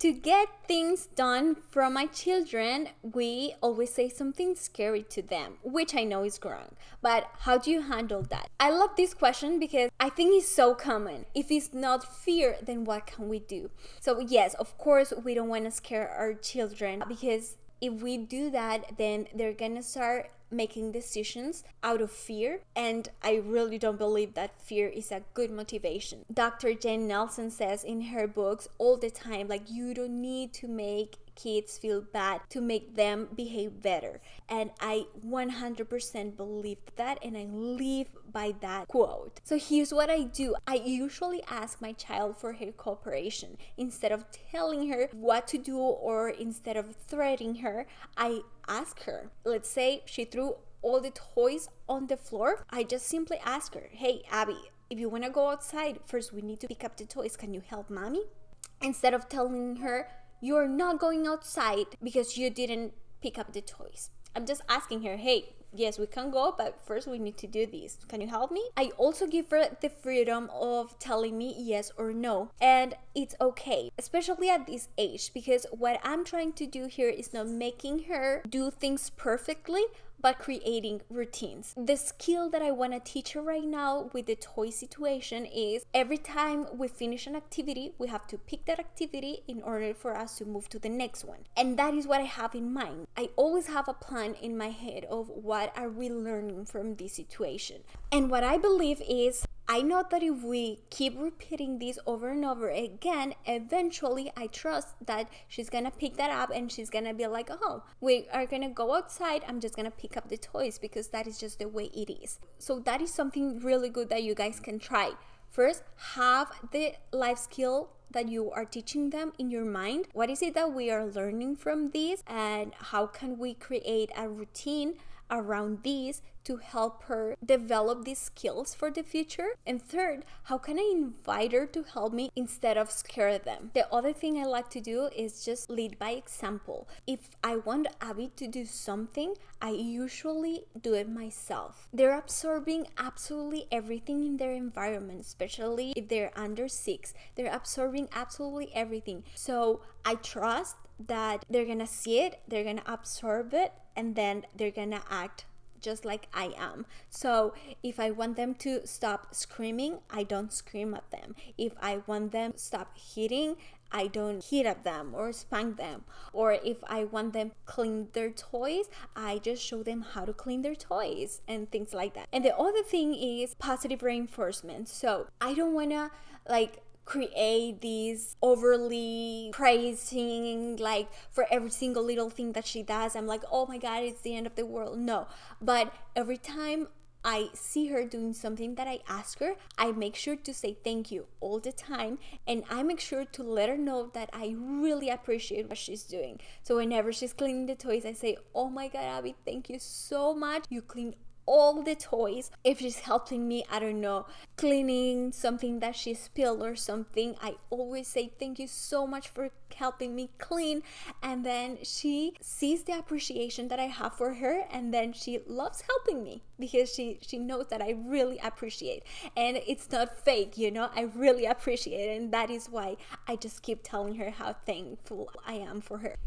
To get things done from my children, we always say something scary to them, which I know is wrong. But how do you handle that? I love this question because I think it's so common. If it's not fear, then what can we do? So yes, of course, we don't want to scare our children, because if we do that, then they're gonna start making decisions out of fear, and I really don't believe that fear is a good motivation. Dr. Jen Nelson says in her books all the time, like, you don't need to make kids feel bad to make them behave better. And I 100% believe that, and I live by that quote. So here's what I do. I usually ask my child for her cooperation. Instead of telling her what to do, or instead of threatening her, I ask her. Let's say she threw all the toys on the floor. I just simply ask her, hey, Abby, if you want to go outside, first we need to pick up the toys. Can you help mommy? Instead of telling her, you're not going outside because you didn't pick up the toys, I'm just asking her, hey, yes, we can go, but first we need to do this. Can you help me? I also give her the freedom of telling me yes or no. And it's okay, especially at this age, because what I'm trying to do here is not making her do things perfectly, but creating routines. The skill that I want to teach her right now with the toy situation is every time we finish an activity, we have to pick that activity in order for us to move to the next one. And that is what I have in mind. I always have a plan in my head of what are we learning from this situation. And what I believe is, I know that if we keep repeating this over and over again, eventually I trust that she's gonna pick that up and she's gonna be like, oh, we are gonna go outside, I'm just gonna pick up the toys, because that is just the way it is. So that is something really good that you guys can try. First, have the life skill that you are teaching them in your mind. What is it that we are learning from this, and how can we create a routine around these to help her develop these skills for the future? And third, how can I invite her to help me instead of scare them? The other thing I like to do is just lead by example. If I want Abby to do something, I usually do it myself. They're absorbing absolutely everything in their environment, especially if they're under 6. They're absorbing absolutely everything. So I trust that they're gonna see it, they're gonna absorb it, and then they're gonna act just like I am. So if I want them to stop screaming, I don't scream at them. If I want them to stop hitting, I don't hit at them or spank them. Or if I want them to clean their toys, I just show them how to clean their toys and things like that. And the other thing is positive reinforcement. So I don't wanna create these overly praising, like for every single little thing that she does, I'm like, oh my god, it's the end of the world. No, but every time I see her doing something that I ask her, I make sure to say thank you all the time, and I make sure to let her know that I really appreciate what she's doing. So whenever she's cleaning the toys, I say, oh my god, Abby, thank you so much. You clean all the toys. If she's helping me, I don't know, cleaning something that she spilled or something, I always say thank you so much for helping me clean. And then she sees the appreciation that I have for her, and then she loves helping me because she knows that I really appreciate. And it's not fake, I really appreciate it. And that is why I just keep telling her how thankful I am for her.